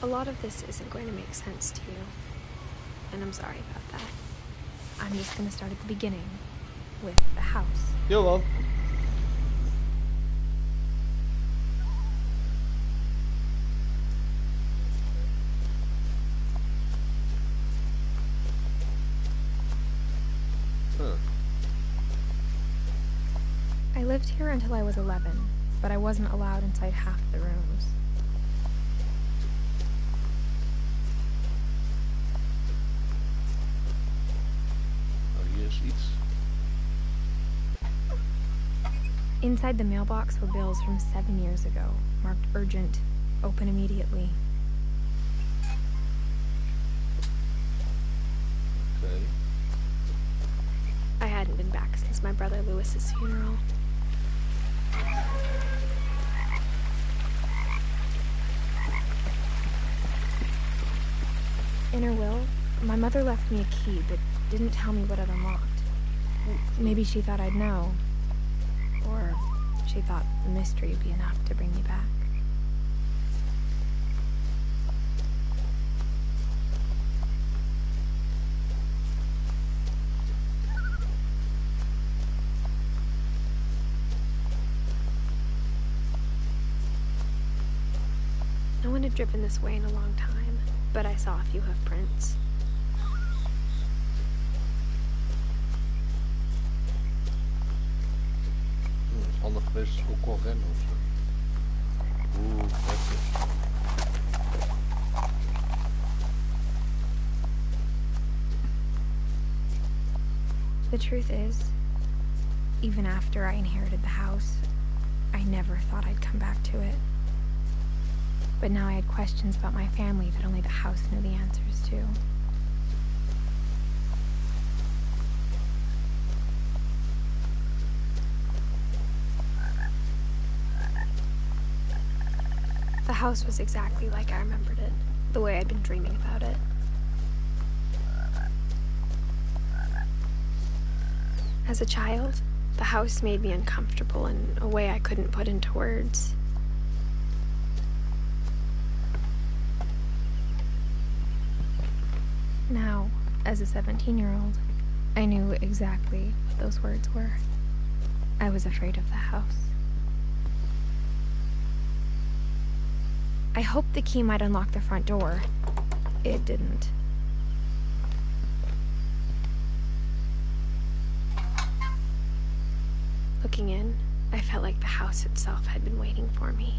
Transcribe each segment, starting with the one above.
A lot of this isn't going to make sense to you, and I'm sorry about that. I'm just gonna start at the beginning, with the house. Jawel. I lived here until I was 11, but I wasn't allowed inside half the rooms. Hier is iets. Inside the mailbox were bills from 7 years ago, marked urgent, open immediately. Okay. I hadn't been back since my brother Lewis's funeral. In her will, my mother left me a key, but didn't tell me what it unlocked. Maybe she thought I'd know. Or she thought the mystery would be enough to bring me back. No one had driven this way in a long time, but I saw a few hoof prints. Handig geweest als ik ook kon rennen of zo. Oeh, heftig. The truth is, even after I inherited the house, I never thought I'd come back to it. But now I had questions about my family that only the house knew the answers to. The house was exactly like I remembered it, the way I'd been dreaming about it. As a child, the house made me uncomfortable in a way I couldn't put into words. Now, as a 17-year-old, I knew exactly what those words were. I was afraid of the house. I hoped the key might unlock the front door. It didn't. Looking in, I felt like the house itself had been waiting for me.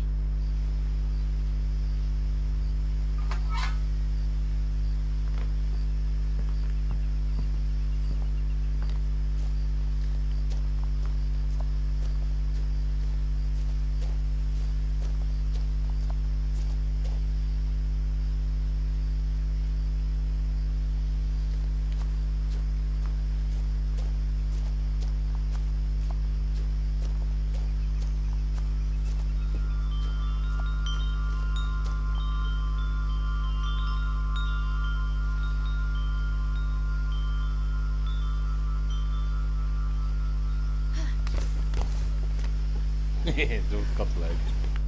Doe het kattenlijk.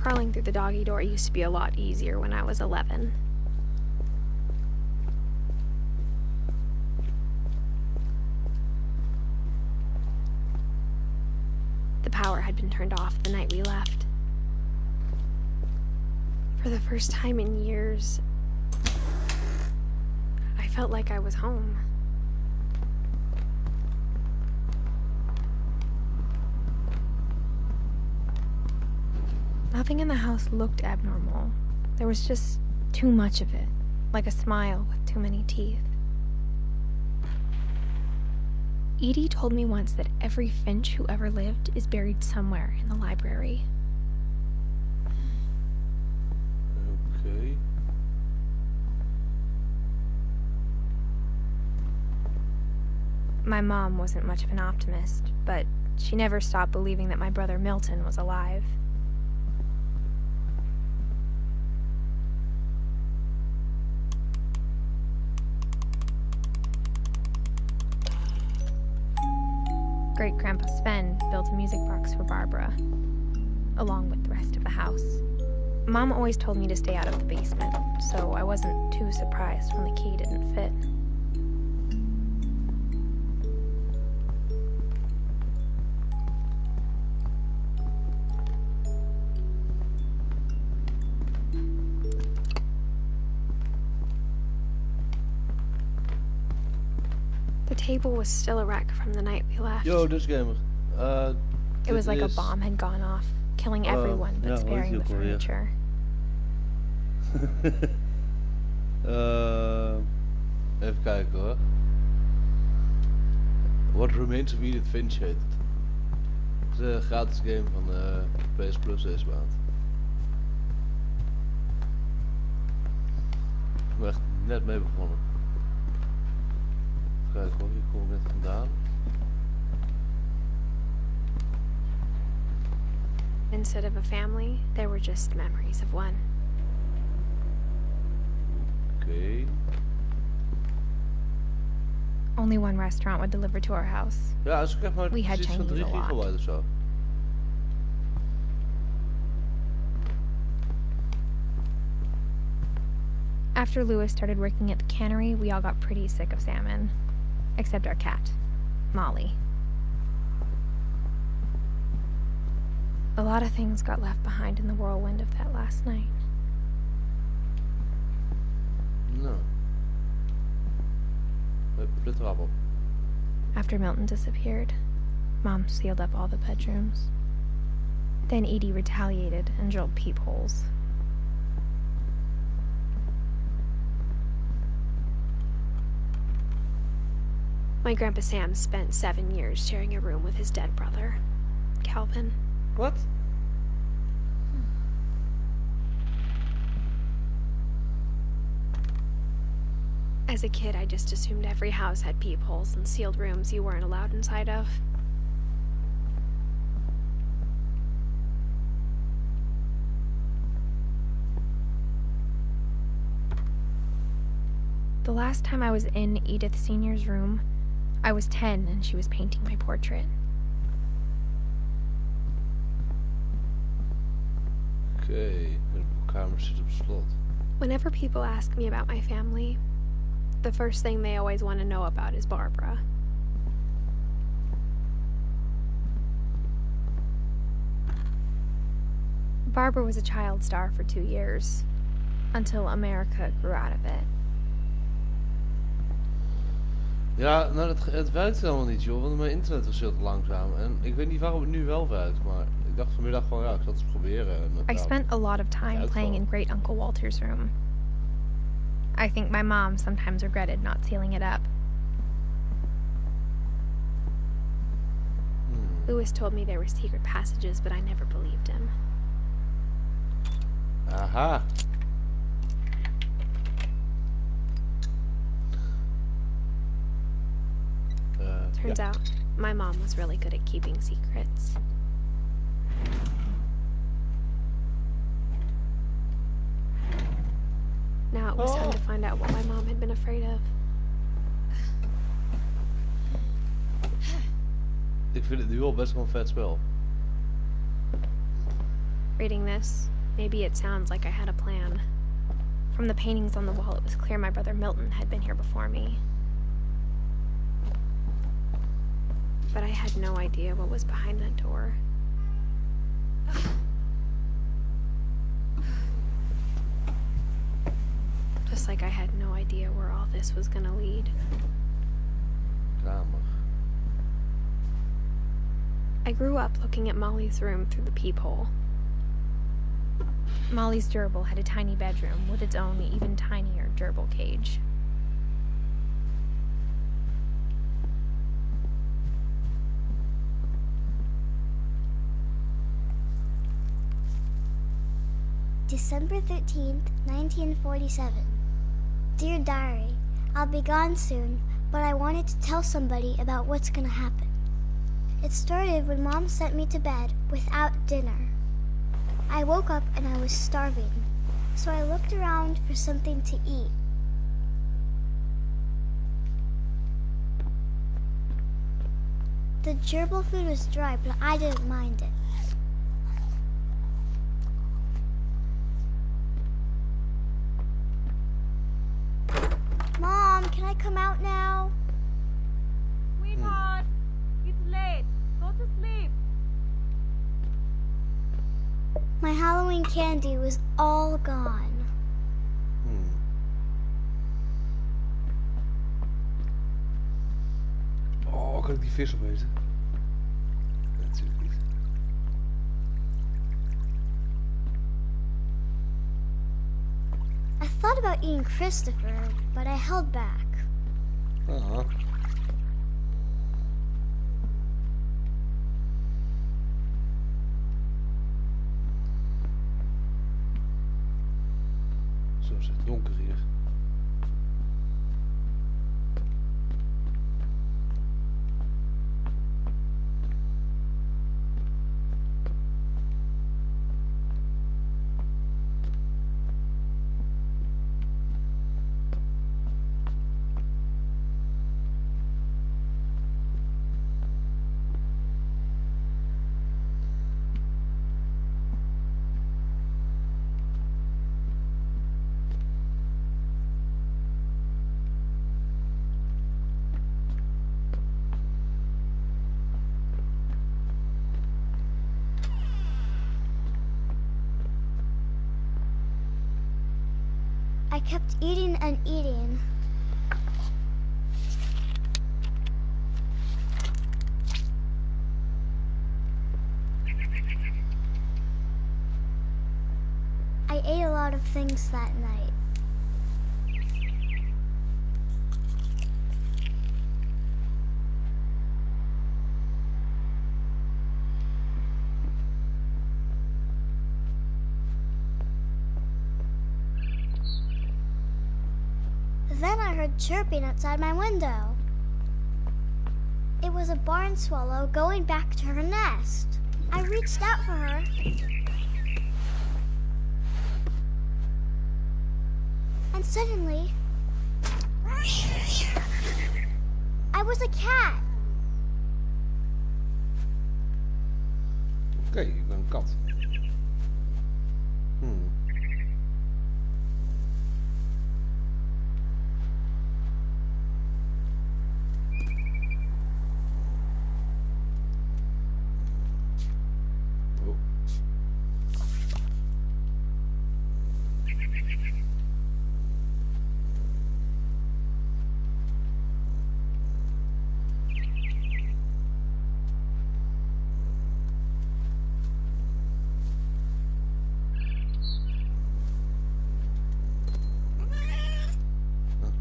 Crawling through the doggy door used to be a lot easier when I was 11. The power had been turned off the night we left. For the first time in years, I felt like I was home. Nothing in the house looked abnormal. There was just too much of it, like a smile with too many teeth. Edie told me once that every Finch who ever lived is buried somewhere in the library. Okay. My mom wasn't much of an optimist, but she never stopped believing that my brother Milton was alive. Great-Grandpa Sven built a music box for Barbara, along with the rest of the house. Mom always told me to stay out of the basement, so I wasn't too surprised when the key didn't fit. The table was still a wreck from the night we left. Yo, dus gamer. It was like a bomb had gone off, killing everyone but sparing the furniture. Even kijken hoor. What Remains of Edith Finch heet het. Het is een gratis game van PS Plus deze maand. Ik ben echt net mee begonnen. Even kijken hoor, hier kom ik net vandaan. Instead of a family, there were just memories of one. Okay. Only one restaurant would deliver to our house. Ja, dus ik heb maar We had iets van 3 Chinese a lot. gigabyte of zo. After Louis started working at the cannery, we all got pretty sick of salmon. Except our cat, Molly. A lot of things got left behind in the whirlwind of that last night. Nou. Pluttrappel. After Milton disappeared, Mom sealed up all the bedrooms. Then Edie retaliated and drilled peepholes. My Grandpa Sam spent 7 years sharing a room with his dead brother, Calvin. What? As a kid, I just assumed every house had peepholes and sealed rooms you weren't allowed inside of. The last time I was in Edith Sr.'s room, I was 10 and she was painting my portrait. Okay, de kamer zit op slot. Whenever people ask me about my family, the first thing they always want to know about is Barbara. Barbara was a child star for 2 years, until America grew out of it. Ja, nou het werkt helemaal niet joh, want mijn internet was heel te langzaam. En ik weet niet waarom het nu wel werkt, maar ik dacht vanmiddag gewoon ja, ik zal het eens proberen. En, I spent a lot of time playing in Great Uncle Walter's room. I think my mom sometimes regretted not sealing it up. Louis told me there were secret passages, but I never believed him. Aha. Turns out, my mom was really good at keeping secrets. Now it was time to find out what my mom had been afraid of. Ik vind het nu al best wel een vet spel. Reading this, maybe it sounds like I had a plan. From the paintings on the wall, it was clear my brother Milton had been here before me. But I had no idea what was behind that door. Just like I had no idea where all this was gonna lead. Kamer. I grew up looking at Molly's room through the peephole. Molly's gerbil had a tiny bedroom with its own even tinier gerbil cage. December 13th, 1947. Dear Diary, I'll be gone soon, but I wanted to tell somebody about what's gonna happen. It started when Mom sent me to bed without dinner. I woke up and I was starving, so I looked around for something to eat. The gerbil food was dry, but I didn't mind it. Halloween candy was all gone. Oh, kan ik die vis opeten? Nee, natuurlijk niet. I thought about eating Christopher, but I held back. Aha. Zo is het donker hier. I kept eating and eating. I ate a lot of things that night. Then I heard chirping outside my window. It was a barn swallow going back to her nest. I reached out for her. And suddenly, I was a cat. Oké, ik ben een kat. Oh.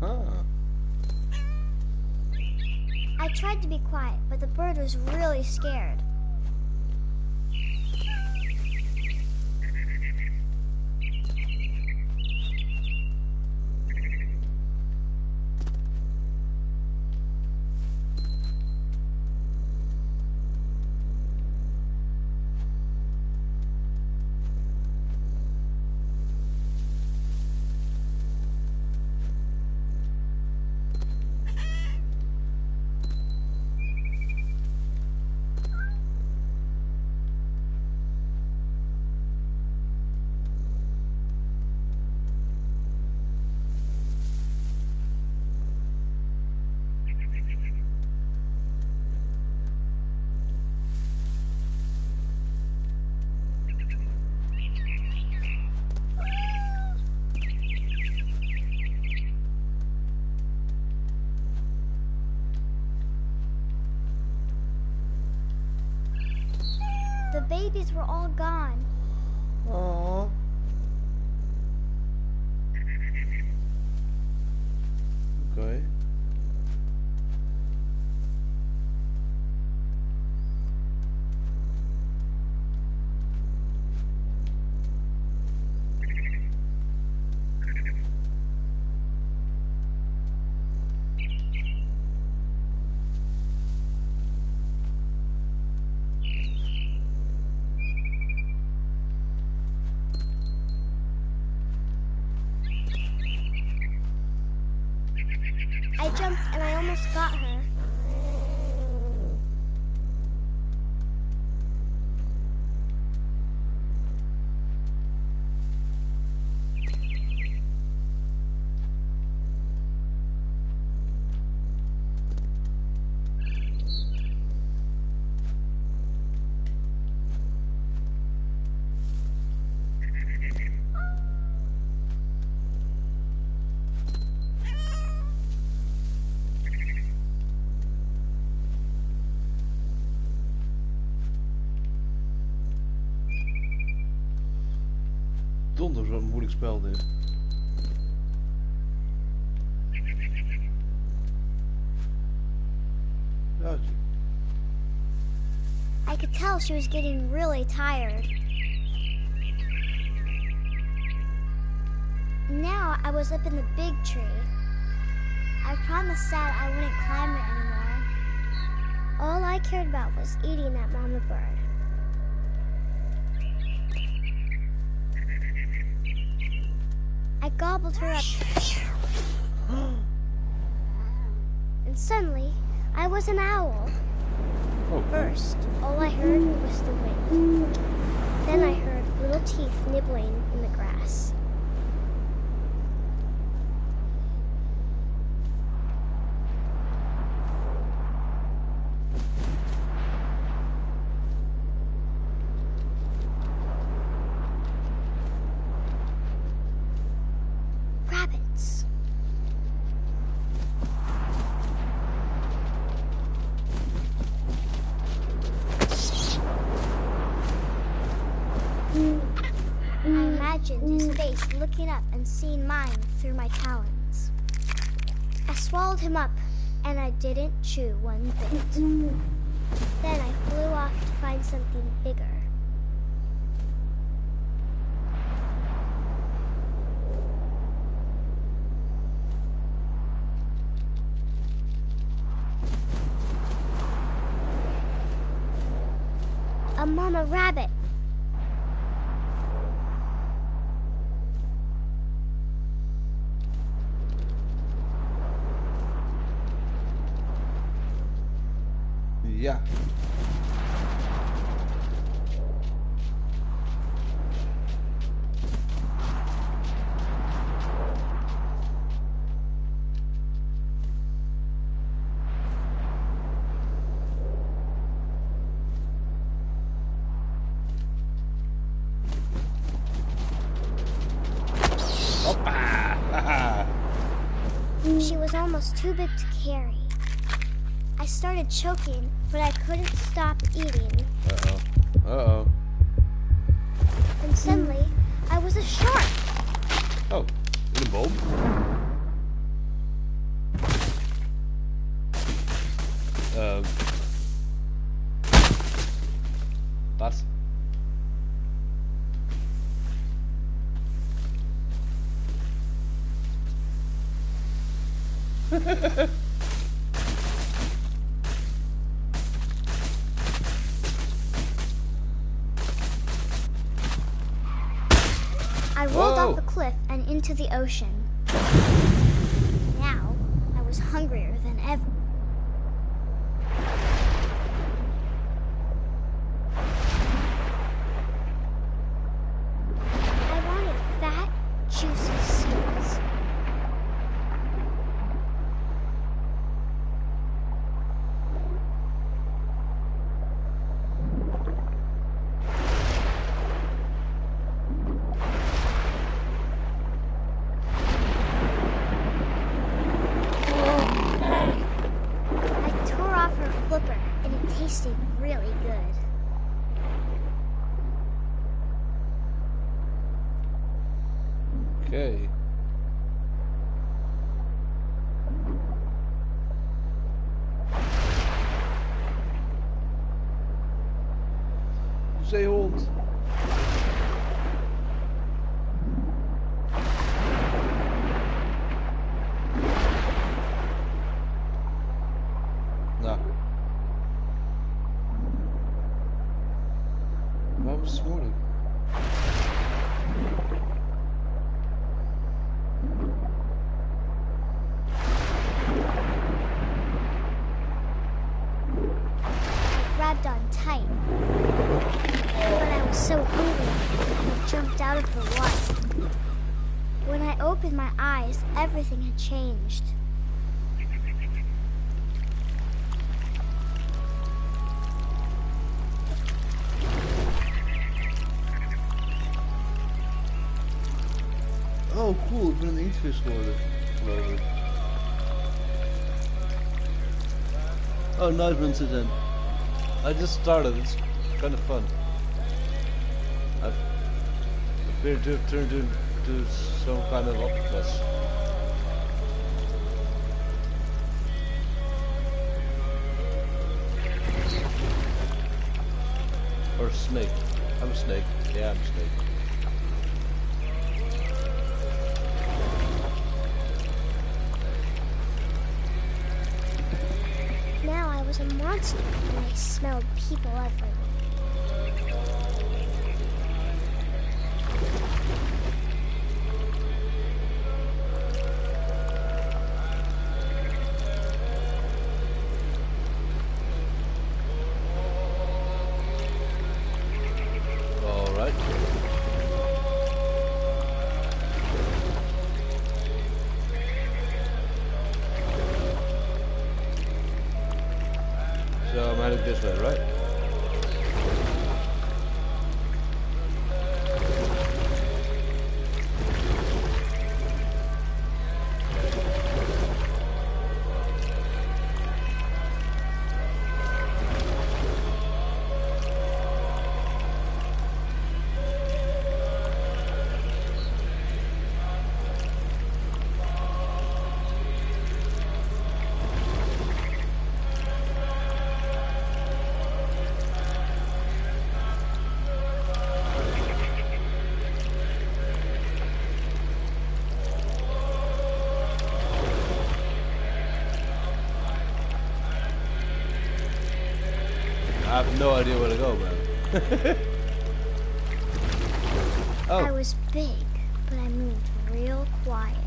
Aha. I tried to be quiet, but the bird was really scared. The babies were all gone. Oh. Oké. I jumped and I almost got her. donder zo'n moeilijk spel dit. Ja. I could tell she was getting really tired. Now I was up in the big tree. I promised Dad I wouldn't climb it anymore. All I cared about was eating that mama bird. I gobbled her up. And suddenly, I was an owl. Oh. First, all I heard was the wind. Then I heard little teeth nibbling in the grass. Rabbits. I imagined his face looking up and seeing mine through my talons. I swallowed him up, and I didn't chew one bit. Then I flew off to find something bigger. A mama rabbit. Ja. Hoppa! Haha. She was almost too big to carry. I started choking, but I couldn't stop eating. Uh-oh. Uh-oh. And suddenly, I was a shark. Oh, in een boom. Wat? I rolled Whoa. off the cliff and into the ocean. Now, I was hungrier than ever. I wanted fat, juicy skins. I tore off her flipper, and it tasted really good. Oké. Zeehond. Nou. Waarom is het moeilijk? I grabbed on tight. But I was so hungry, I jumped out of the water. When I opened my eyes, everything had changed. Oh, cool. Ik ben een inktvis geworden, geloof ik. Oh, nice incident. I just started. It's kind of fun. spirit turned into some kind of octopus. Or a snake. I'm a snake. Yeah, I'm a snake. Now I was a monster and I smelled people everywhere. Alright. So I'm heading this way, right? I have no idea where to go, man. Oh. I was big, but I moved real quiet.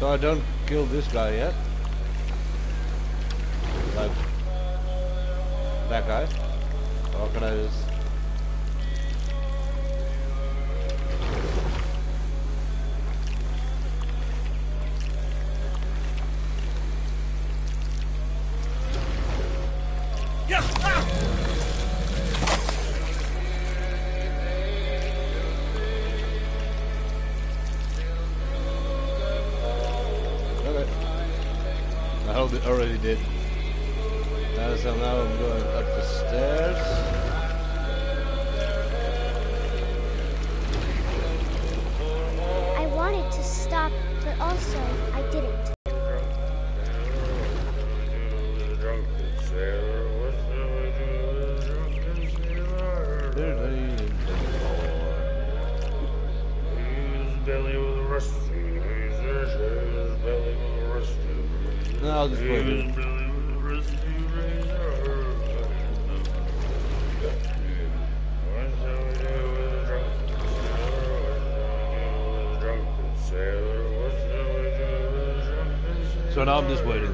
So I don't kill this guy yet? Like that guy? Or can I just... Okay. I hope it already did. So now I'm going up the stairs. I wanted to stop, but also I didn't. No, I'll just play it. So now I'm just waiting.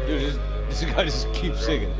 Dude, this guy just keeps singing.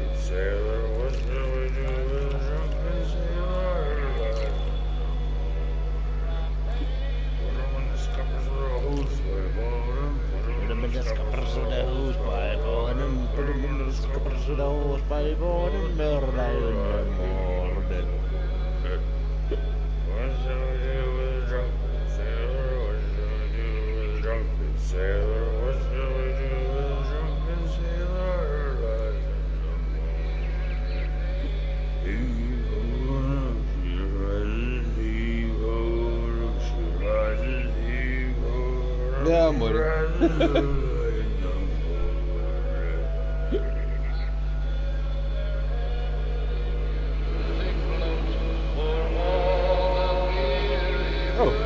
Yeah, I'm waiting. Oh.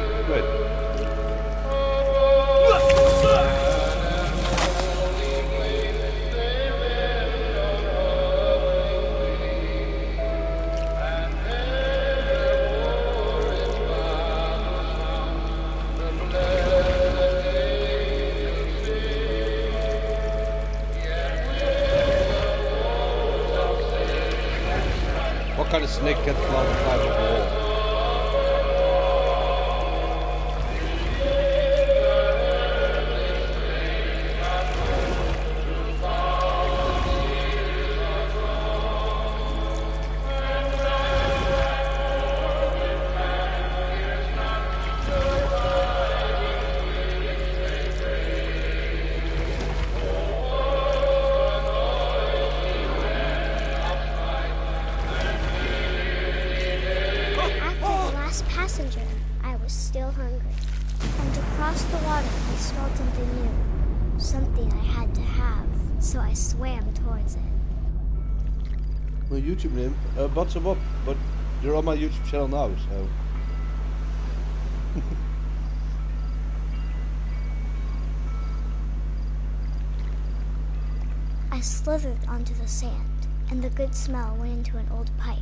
kind of snake can't climb a wall. My YouTube name, BatsoBob, but you're on my YouTube channel now, so. I slithered onto the sand, and the good smell went into an old pipe.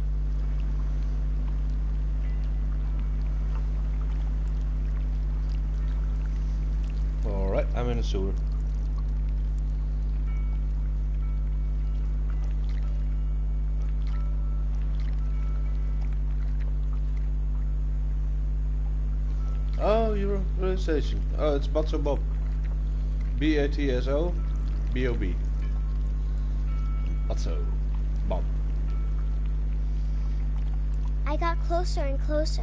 Alright, I'm in a sewer. Oh, your pronunciation. Oh, it's BatsoBob. B-A-T-S-O-B-O-B. BatsoBob. I got closer and closer.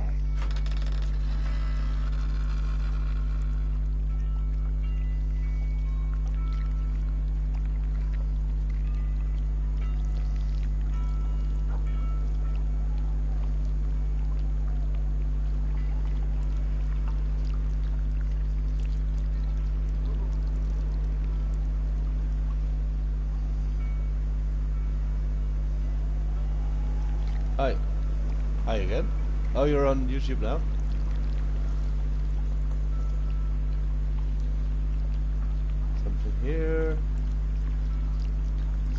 Hi. Hi again. Oh, you're on YouTube now? Something here.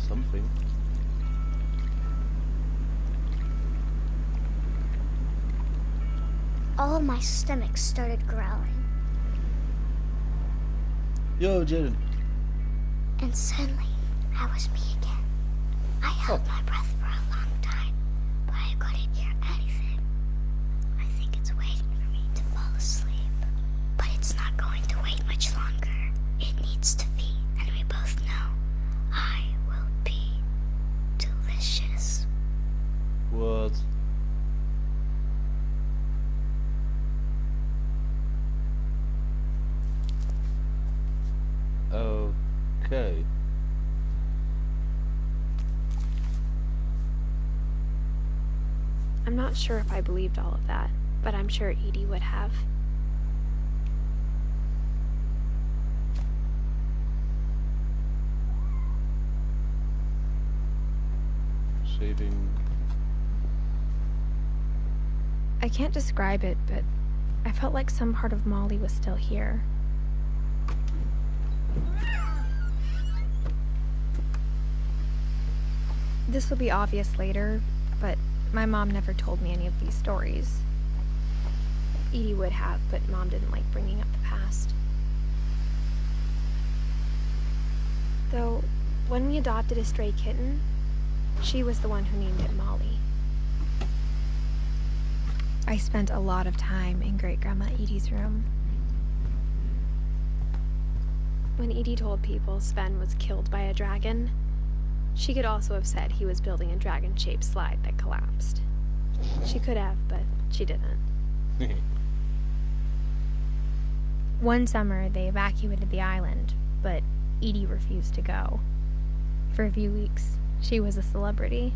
Something. All of my stomach started growling. Yo, Jaden. And suddenly, I was me again. I held my breath for a long time, but I couldn't hear anything. I think it's waiting for me to fall asleep. But it's not going to wait much longer. It needs to feed, and we both know I will be delicious. What? Okay. I'm not sure if I believed all of that, but I'm sure Edie would have. Saving. I can't describe it, but I felt like some part of Molly was still here. This will be obvious later, but my mom never told me any of these stories. Edie would have, but Mom didn't like bringing up the past. Though, when we adopted a stray kitten, she was the one who named it Molly. I spent a lot of time in Great-Grandma Edie's room. When Edie told people Sven was killed by a dragon, she could also have said he was building a dragon-shaped slide that collapsed. She could have, but she didn't. One summer, they evacuated the island, but Edie refused to go. For a few weeks, she was a celebrity.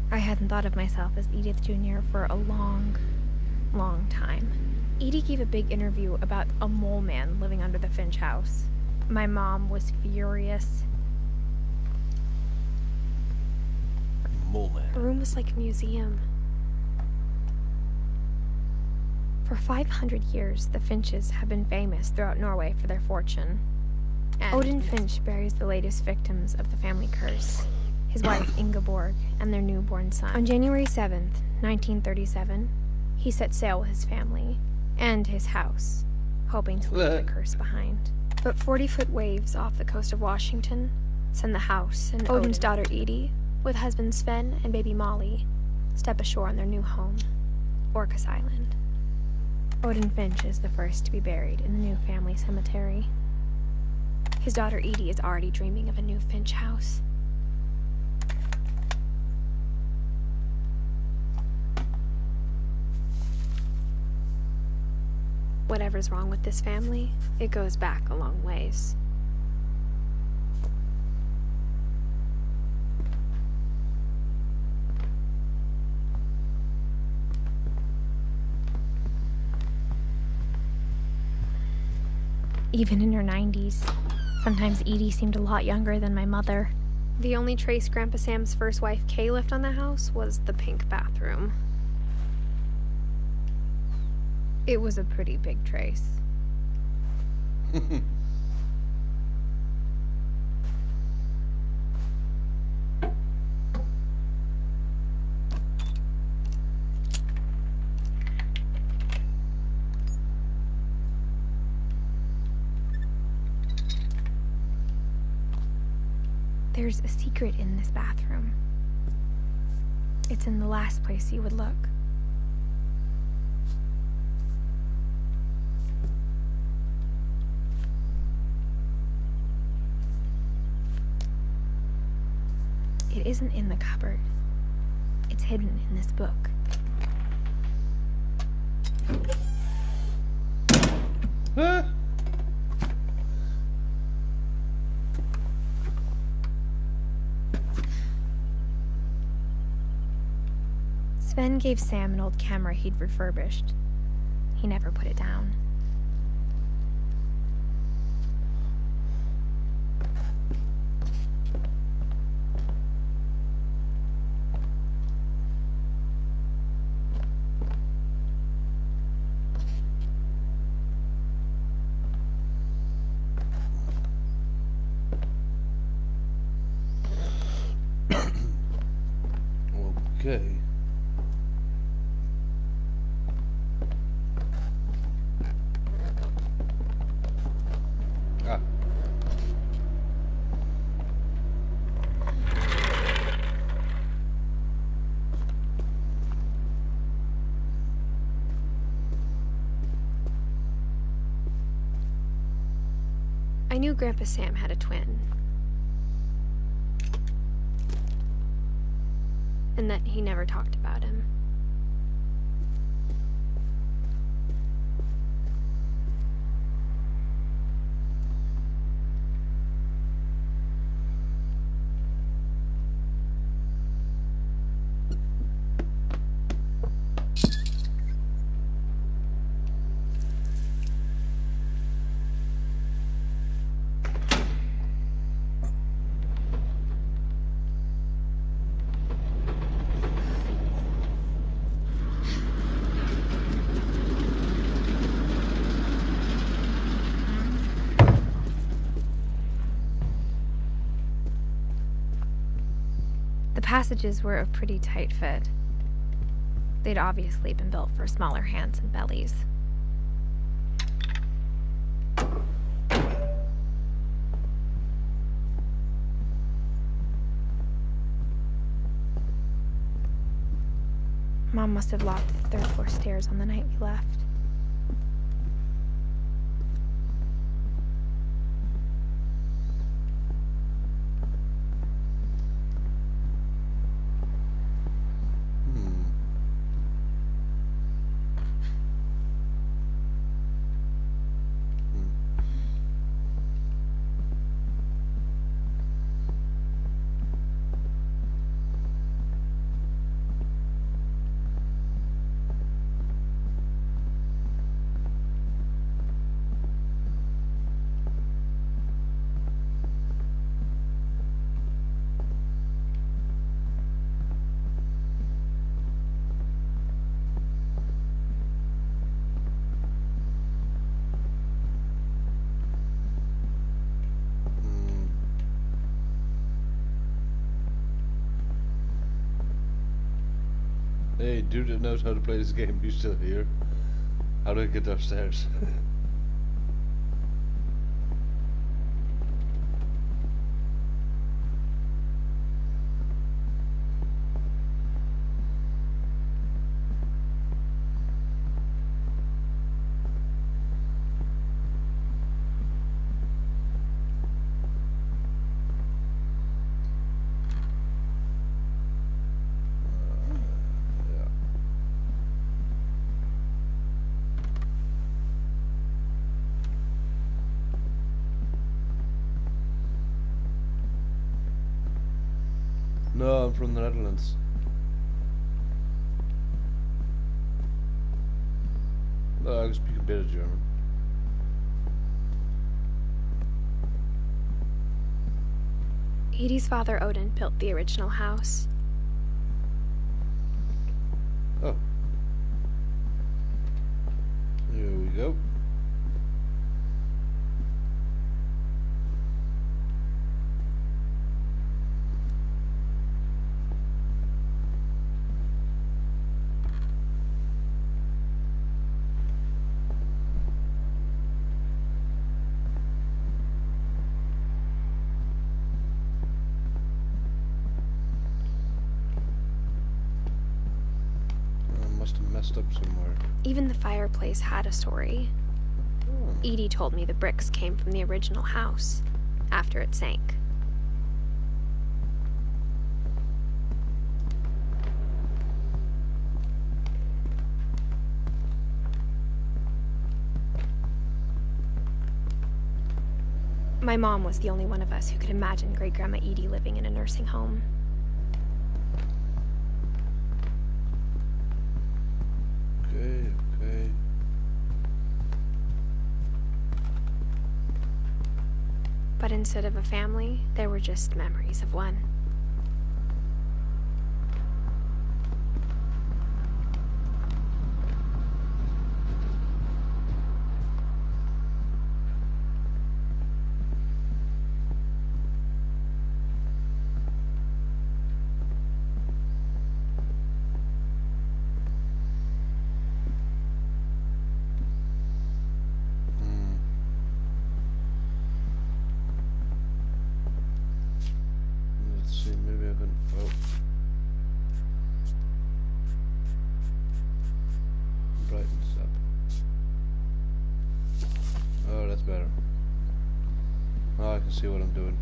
I hadn't thought of myself as Edith Jr. for a long, long time. Edie gave a big interview about a mole man living under the Finch house. My mom was furious. Mole man. Her room was like a museum. For 500 years, the Finches have been famous throughout Norway for their fortune. And Odin Finch buries the latest victims of the family curse, his wife Ingeborg and their newborn son. On January 7th, 1937, he set sail with his family and his house, hoping to leave the curse behind. But 40-foot waves off the coast of Washington send the house and Odin's daughter Edie with husband Sven and baby Molly, step ashore on their new home, Orcas Island. Odin Finch is the first to be buried in the new family cemetery. His daughter Edie is already dreaming of a new Finch house. Whatever's wrong with this family, it goes back a long ways. Even in her 90s, sometimes Edie seemed a lot younger than my mother. The only trace Grandpa Sam's first wife Kay left on the house was the pink bathroom. It was a pretty big trace. There's a secret in this bathroom. It's in the last place you would look. It isn't in the cupboard. It's hidden in this book. Huh? Sven gave Sam an old camera he'd refurbished. He never put it down. Okay. Ah. I knew Grandpa Sam had a twin. And that he never talked about him. The passages were a pretty tight fit. They'd obviously been built for smaller hands and bellies. Mom must have locked the third floor stairs on the night we left. Hey, dude that knows how to play this game, you still here? How do I get upstairs? No, I'm from the Netherlands. No, I can speak a bit of German. Edie's father, Odin, built the original house. Oh. Here we go. Must have messed up somewhere. Even the fireplace had a story. Oh. Edie told me the bricks came from the original house, after it sank. My mom was the only one of us who could imagine Great-Grandma Edie living in a nursing home. Okay. But instead of a family, there were just memories of one. Let's see, maybe I can... Oh. Brightens up. Oh, that's better. Now I can see what I'm doing.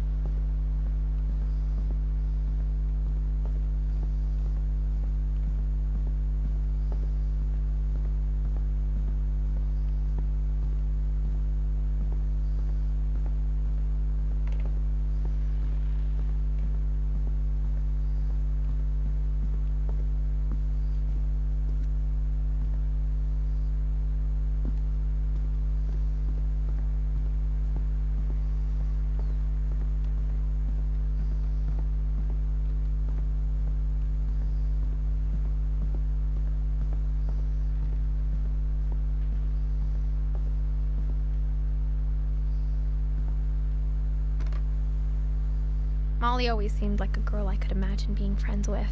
Molly always seemed like a girl I could imagine being friends with,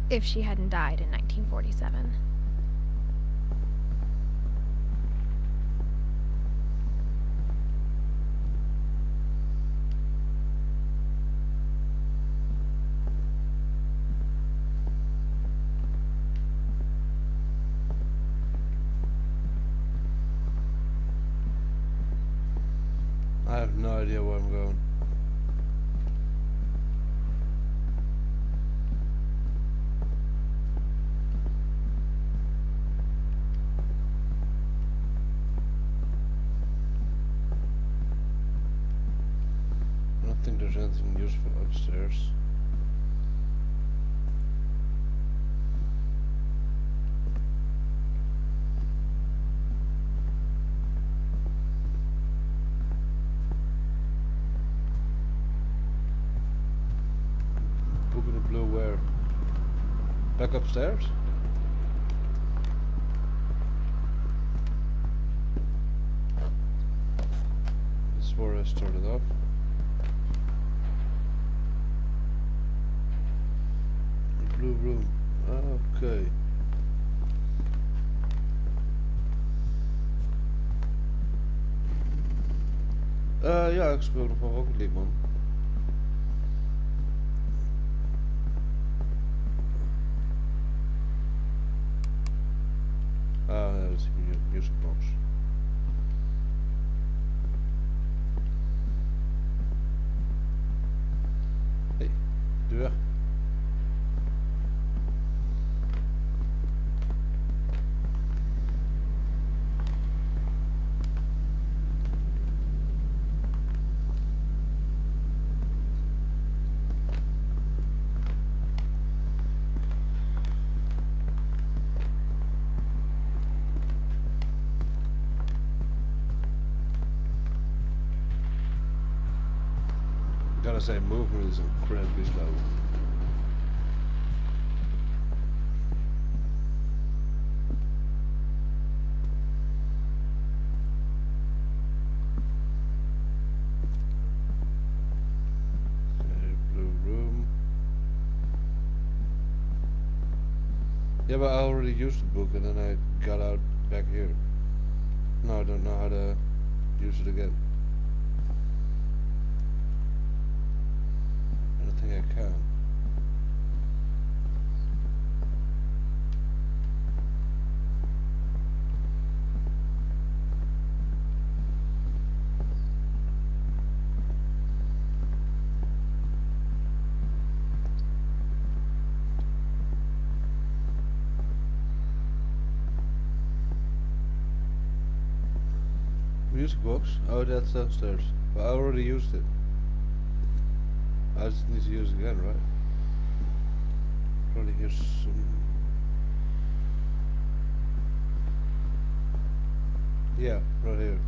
if she hadn't died in 1947. I have no idea where I'm going. I don't think there's anything useful upstairs. Book in the blue where? Back upstairs? This is where I started off. The blue room. Okay. Ja, ik speel nog wel Rocket League, man. Ah, ja, dat is die music box. Hey, deur. Gotta say, movement is incredibly slow. Yeah, but I already used the book and then I got out back here. Now I don't know how to use it again. I don't think I can. Music box? Oh, that's downstairs. But I already used it. I just need to use it again, right? Probably hear some... Yeah, right here.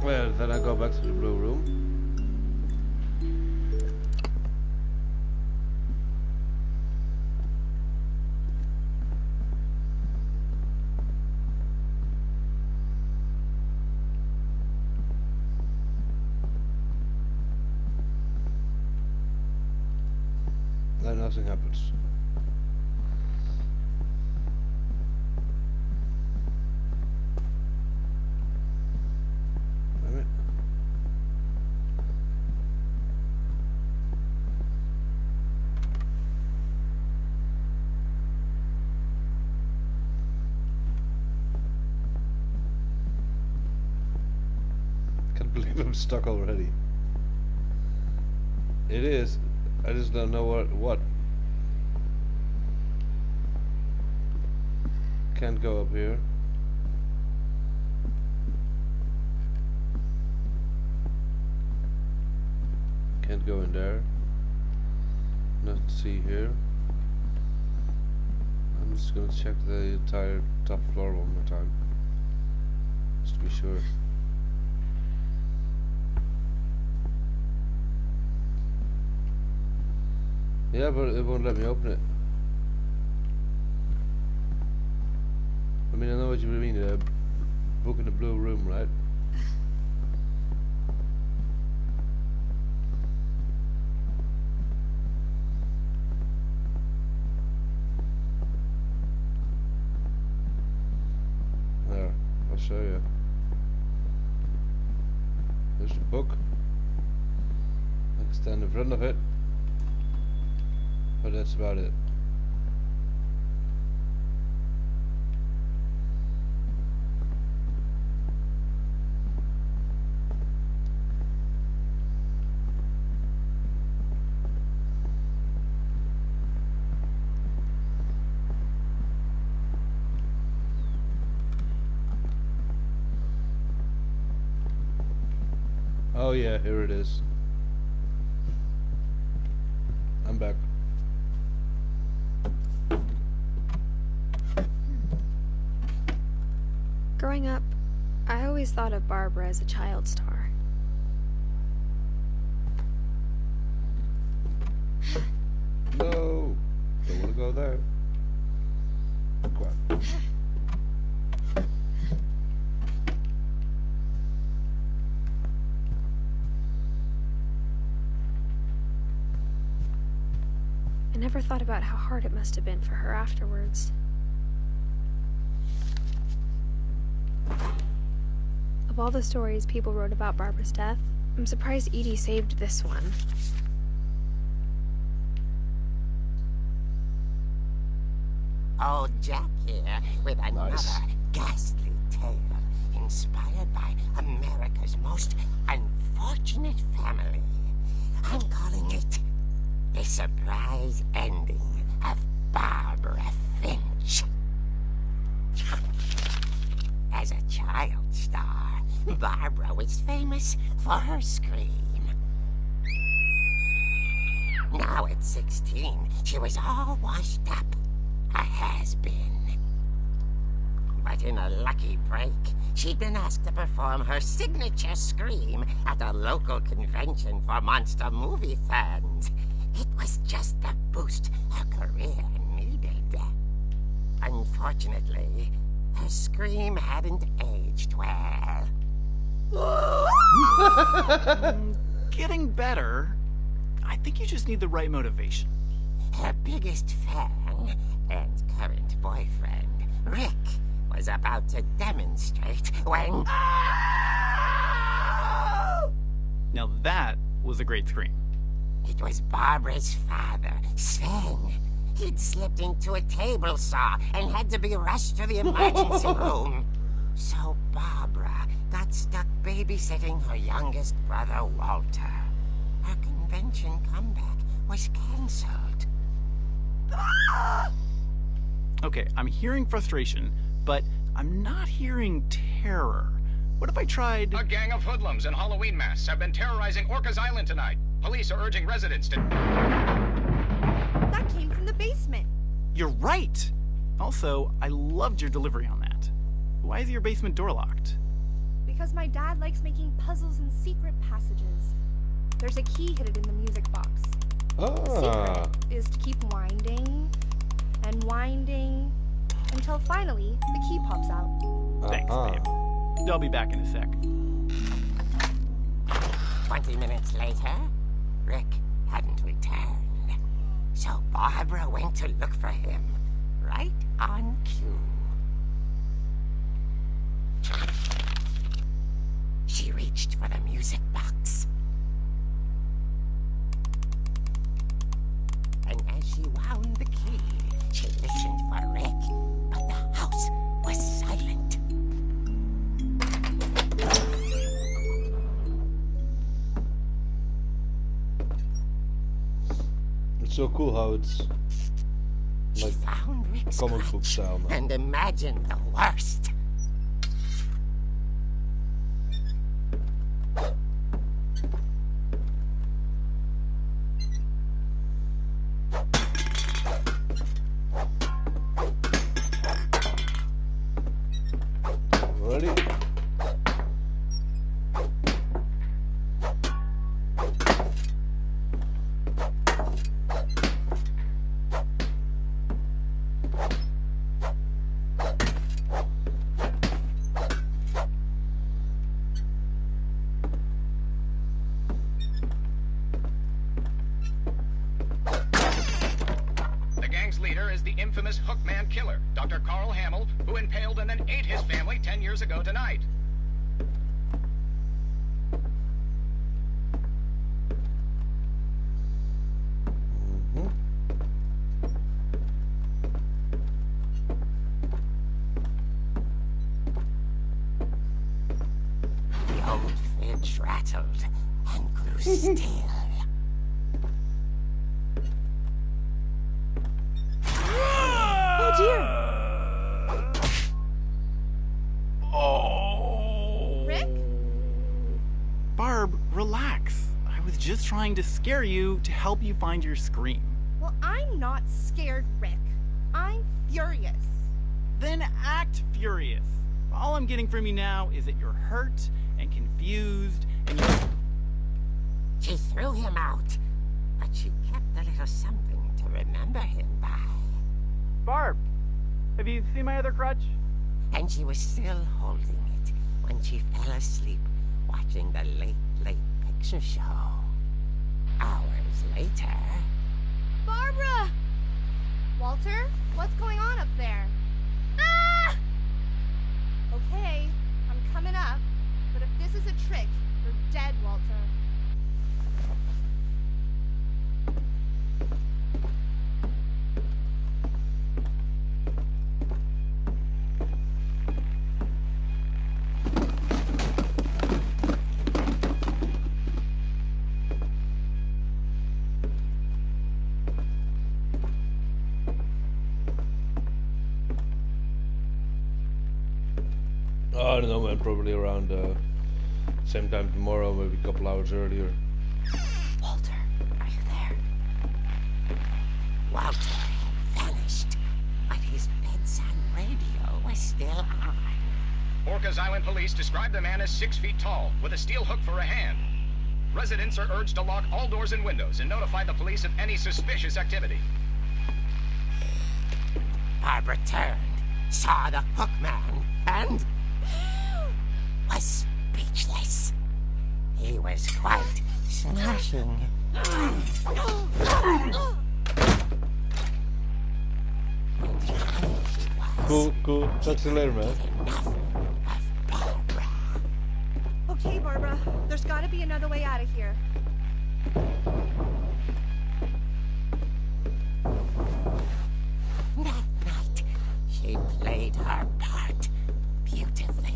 Well, then I go back to the blue room. Then nothing happens. Can't believe I'm stuck already. It is. I just don't know what. Can't go up here. Can't go in there. Nothing to see here. I'm just gonna check the entire top floor one more time. Just to be sure. Yeah, but it won't let me open it. I mean, I know what you mean, book in the blue room, right? There, I'll show you. There's the book. I can stand in front of it. But that's about it. Oh yeah, here it is. I'm back. Growing up, I always thought of Barbara as a child star. No, don't want to go there. Go on. I never thought about how hard it must have been for her afterwards. Of all the stories people wrote about Barbara's death, I'm surprised Edie saved this one. Old Jack here with another ghastly tale inspired by America's most unfortunate family. I'm calling it The Surprise Ending of Barbara Finch. Barbara was famous for her scream. Now at 16, she was all washed up. A has-been. But in a lucky break, she'd been asked to perform her signature scream at a local convention for monster movie fans. It was just the boost her career needed. Unfortunately, her scream hadn't aged well. Getting better. I think you just need the right motivation. Her biggest fan and current boyfriend, Rick, was about to demonstrate when... Now that was a great scream. It was Barbara's father, Sven. He'd slipped into a table saw and had to be rushed to the emergency room. So Barbara got stuck babysitting her youngest brother, Walter. Her convention comeback was cancelled. Okay, I'm hearing frustration, but I'm not hearing terror. What if I tried... A gang of hoodlums in Halloween masks have been terrorizing Orcas Island tonight. Police are urging residents to... That came from the basement. You're right! Also, I loved your delivery on that. Why is your basement door locked? Because my dad likes making puzzles and secret passages. There's a key hidden in the music box. The secret is to keep winding and winding until finally the key pops out. Thanks, babe. I'll be back in a sec. 20 minutes later, Rick hadn't returned. So Barbara went to look for him, right on cue. She reached for the music box. And as she wound the key, she listened for Rick, but the house was silent. It's so cool how it's She like found Rick's comic book crutch style now. and imagined the worst. Ready? The gang's leader is the infamous Hookman killer, Dr. Carl Hamill, who impaled and then ate his family 10 years ago tonight. The old fridge rattled and grew still. Oh dear! Rick? Barb, relax. I was just trying to scare you to help you find your scream. Well, I'm not scared, Rick. I'm furious. Then act furious. All I'm getting from you now is that you're hurt and confused and you... She threw him out, but she kept a little something to remember him by. Barb, have you seen my other crutch? And she was still holding it when she fell asleep watching the Late Late Picture Show. Hours later... Barbara! Walter, what's going on up there? Ah! Okay, I'm coming up, but if this is a trick, you're dead, Walter. Oh, I don't know, man. Probably around Same time tomorrow, maybe a couple hours earlier. Walter, are you there? Walter had vanished, but his bedside radio was still on. Orcas Island police describe the man as 6 feet tall, with a steel hook for a hand. Residents are urged to lock all doors and windows and notify the police of any suspicious activity. Barbara turned, saw the hook man, and was speechless. He was quite smashing. Cool. Talk to you later, man. Enough of Barbara. Okay, Barbara. There's gotta be another way out of here. That night, she played her part beautifully.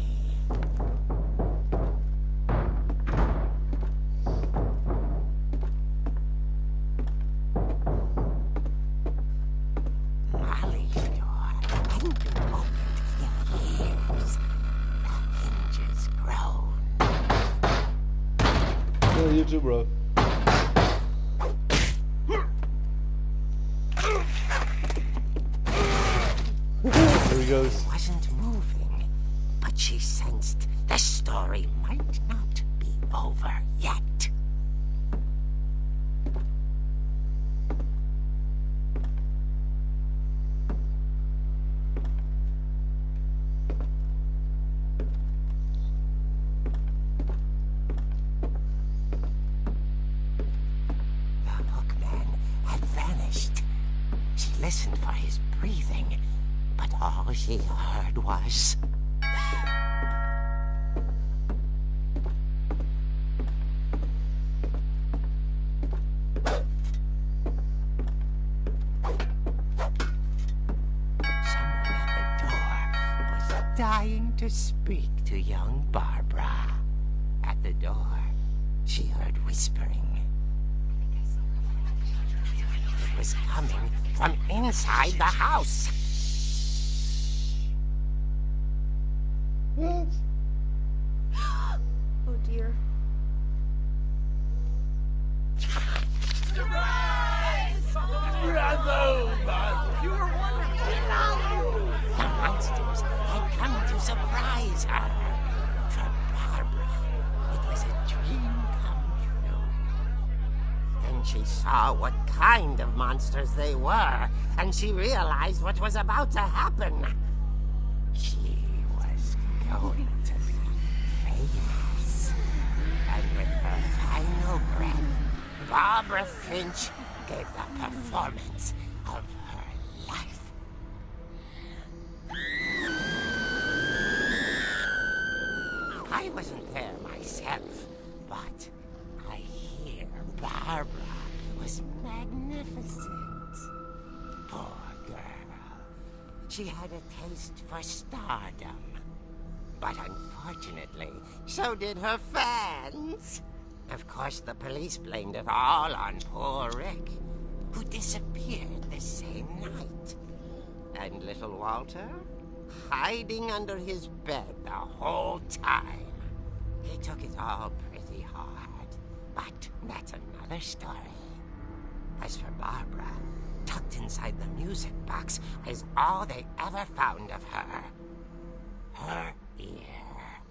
Molly's door hadn't been opened in years. The hinges groaned. Yeah, you too, bro. There he goes. Wasn't moving, but she sensed the story might not be over yet. The hookman had vanished. She listened for his breathing, but all she heard was... someone at the door was dying to speak to young Barbara. At the door, she heard whispering. It was coming from inside the house. What? Oh dear. The monsters had come to surprise her. For Barbara, it was a dream come true. Then she saw what kind of monsters they were, and she realized what was about to happen. She was going to be famous. And with her final breath, Barbara Finch gave the performance of her life. I wasn't there myself, but I hear Barbara was magnificent. Poor girl. She had a taste for stardom. But unfortunately, so did her fans. Of course, the police blamed it all on poor Rick, who disappeared the same night. And little Walter? Hiding under his bed the whole time. He took it all pretty hard, but that's another story. As for Barbara, tucked inside the music box is all they ever found of her. Her ear.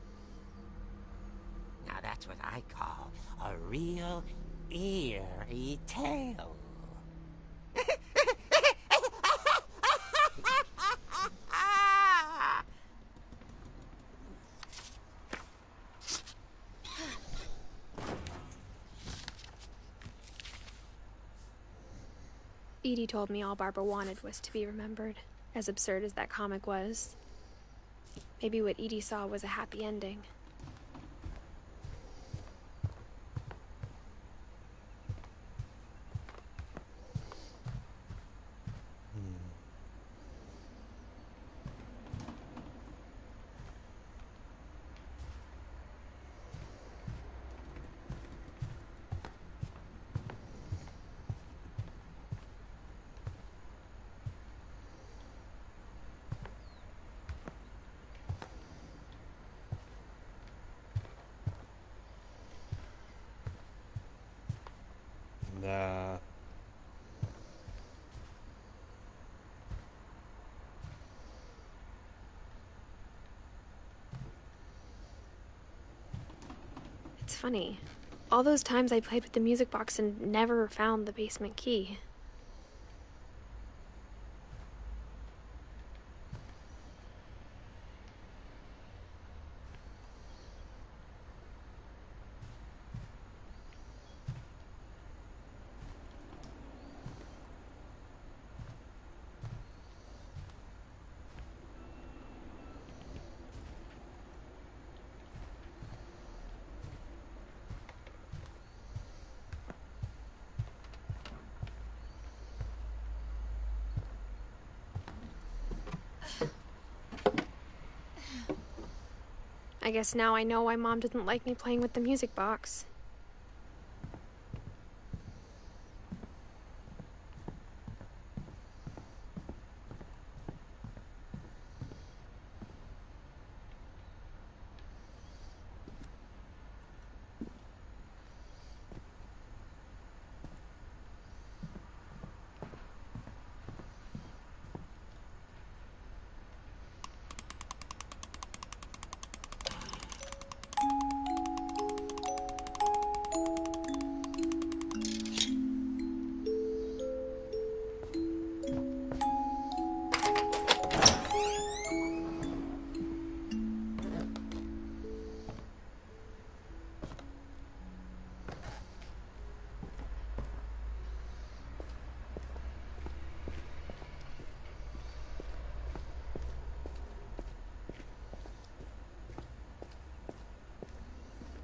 Now that's what I call a real eerie tale. Edie told me all Barbara wanted was to be remembered, as absurd as that comic was. Maybe what Edie saw was a happy ending. funny. All those times I played with the music box and never found the basement key. I guess now I know why Mom didn't like me playing with the music box.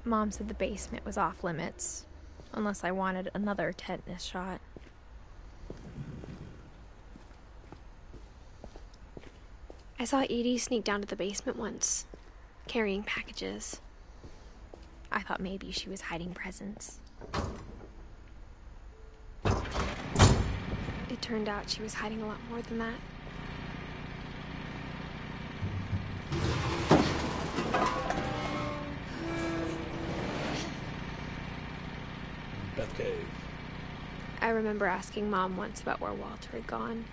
Mom said the basement was off limits, unless I wanted another tetanus shot. I saw Edie sneak down to the basement once, carrying packages. I thought maybe she was hiding presents. It turned out she was hiding a lot more than that. Batcave. I remember asking Mom once about where Walter had gone.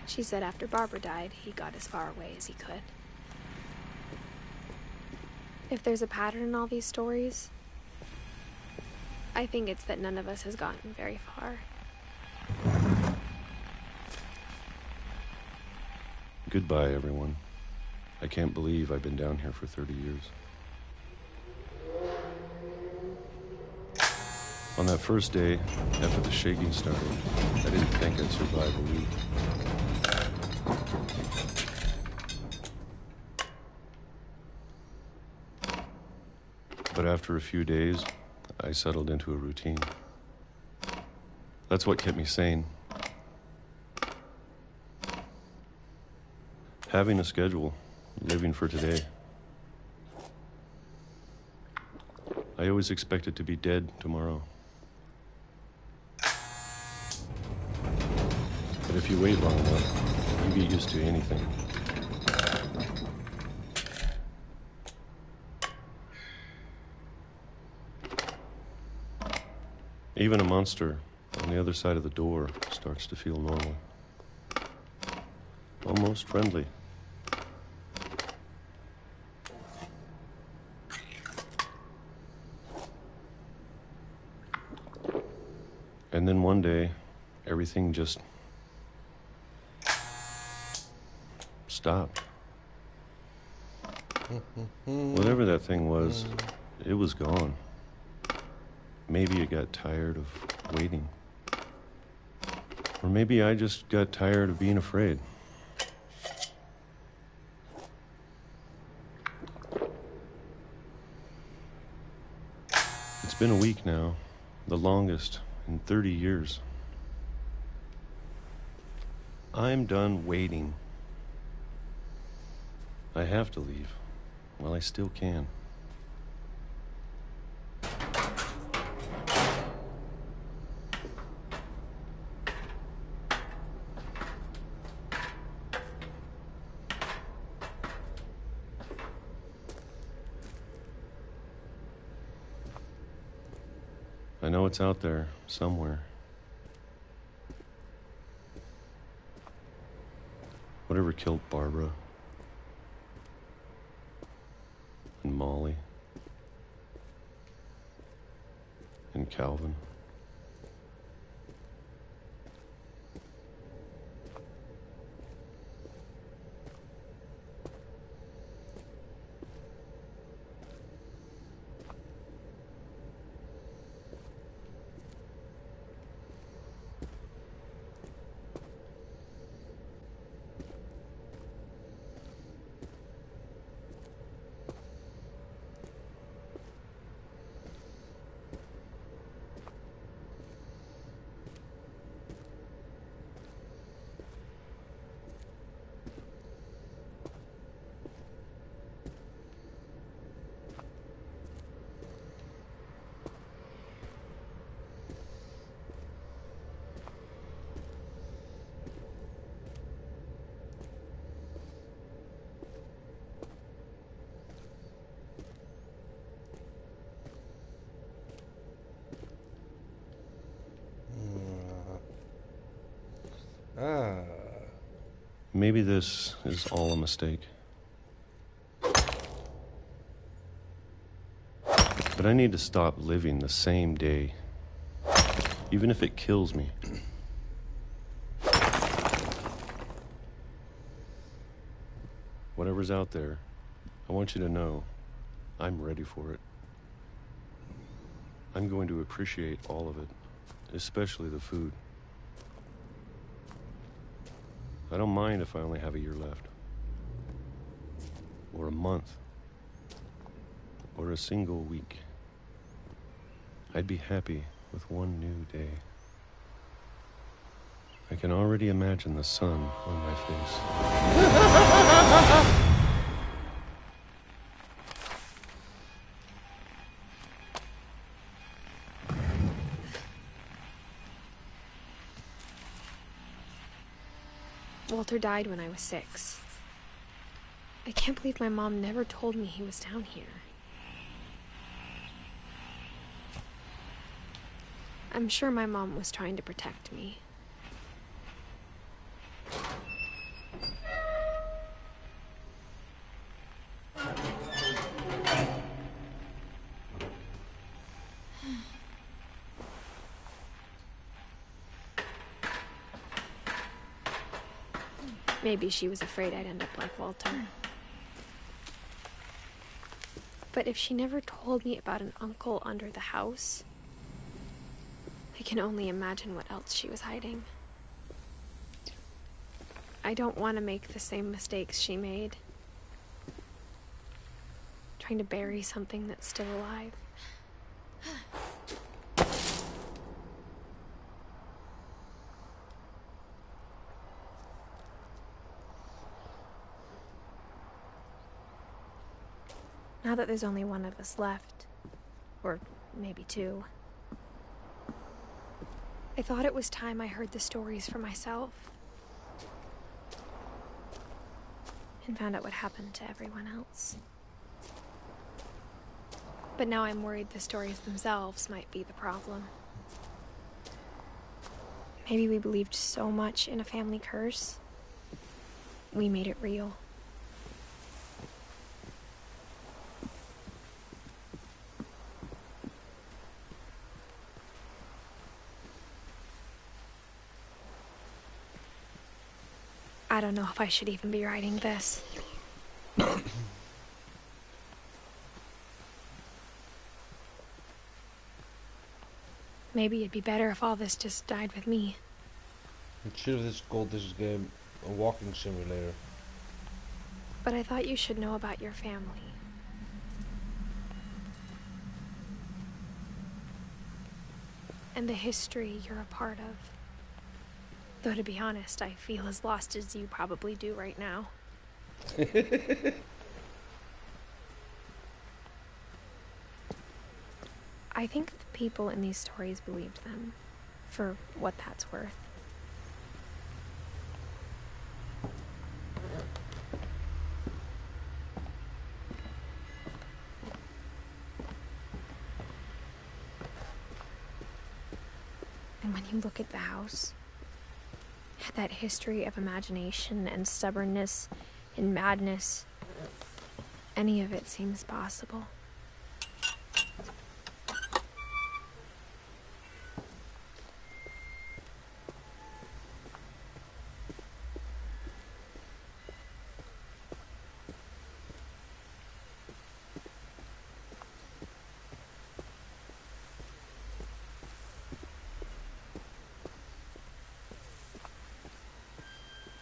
She said after Barbara died, he got as far away as he could. If there's a pattern in all these stories, I think it's that none of us has gotten very far. Goodbye, everyone. I can't believe I've been down here for 30 years. On that first day, after the shaking started, I didn't think I'd survive a week. But after a few days, I settled into a routine. That's what kept me sane. Having a schedule, living for today. I always expected to be dead tomorrow. But if you wait long enough, you get used to anything. Even a monster on the other side of the door starts to feel normal. Almost friendly. And then one day, everything just stopped. Whatever that thing was, it was gone. Maybe it got tired of waiting. Or maybe I just got tired of being afraid. It's been a week now, the longest in 30 years. I'm done waiting. I have to leave while I still can. I know it's out there somewhere. Whatever killed Barbara and Molly. And Calvin. Maybe this is all a mistake. But I need to stop living the same day, even if it kills me. Whatever's out there, I want you to know I'm ready for it. I'm going to appreciate all of it, especially the food. I don't mind if I only have a year left. Or a month. Or a single week. I'd be happy with one new day. I can already imagine the sun on my face. Walter died when I was 6. I can't believe my mom never told me he was down here. I'm sure my mom was trying to protect me. Maybe she was afraid I'd end up like Walter. But if she never told me about an uncle under the house, I can only imagine what else she was hiding. I don't want to make the same mistakes she made. Trying to bury something that's still alive. Now that there's only one of us left, or maybe 2, I thought it was time I heard the stories for myself and found out what happened to everyone else. But now I'm worried the stories themselves might be the problem. Maybe we believed so much in a family curse, we made it real. I don't know if I should even be writing this. Maybe it'd be better if all this just died with me. It should have just called this game a walking simulator. But I thought you should know about your family. And the history you're a part of. Though to be honest, I feel as lost as you probably do right now. I think the people in these stories believed them, for what that's worth. And when you look at the house, that history of imagination and stubbornness and madness, any of it seems possible.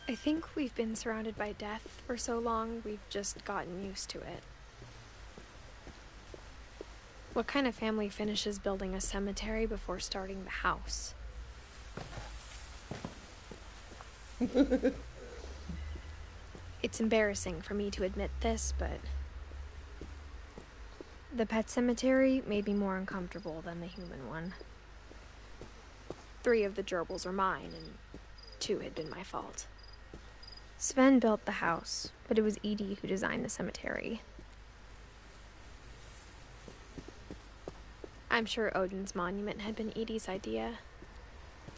I think we've been surrounded by death for so long, we've just gotten used to it. What kind of family finishes building a cemetery before starting the house? It's embarrassing for me to admit this, but the pet cemetery made me more uncomfortable than the human one. 3 of the gerbils were mine, and 2 had been my fault. Sven built the house, but it was Edie who designed the cemetery. I'm sure Odin's monument had been Edie's idea.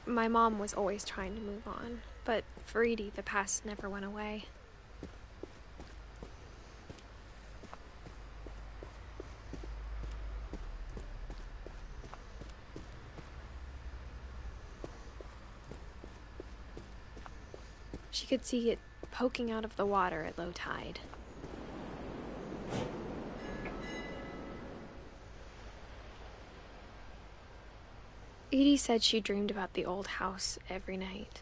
My mom was always trying to move on, but for Edie, the past never went away. She could see it poking out of the water at low tide. Edie said she dreamed about the old house every night.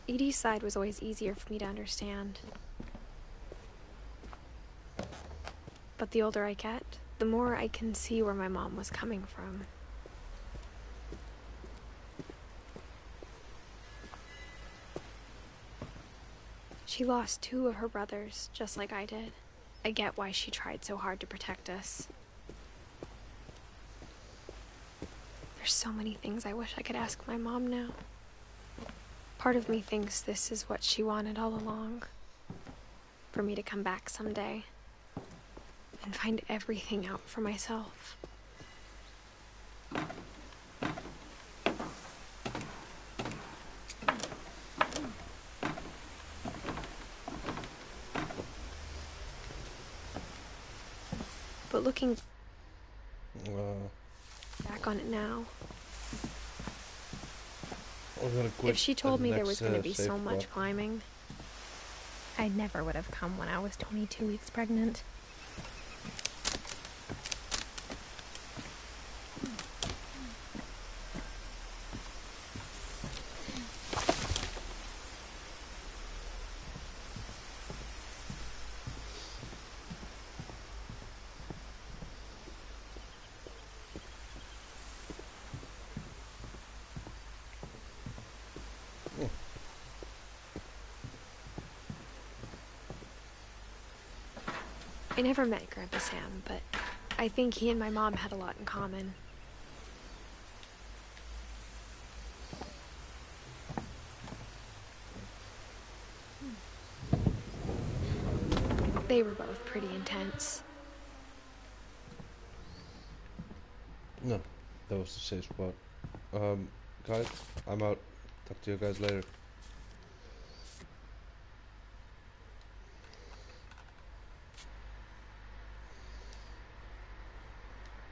Edie's side was always easier for me to understand. But the older I get, the more I can see where my mom was coming from. She lost 2 of her brothers, just like I did. I get why she tried so hard to protect us. There's so many things I wish I could ask my mom now. Part of me thinks this is what she wanted all along. For me to come back someday and find everything out for myself. But looking back on it now, if she told me there was going to be so much climbing, I never would have come when I was 22 weeks pregnant. I never met Grandpa Sam, but I think he and my mom had a lot in common. They were both pretty intense. No, that was the safe spot. Guys, I'm out. Talk to you guys later.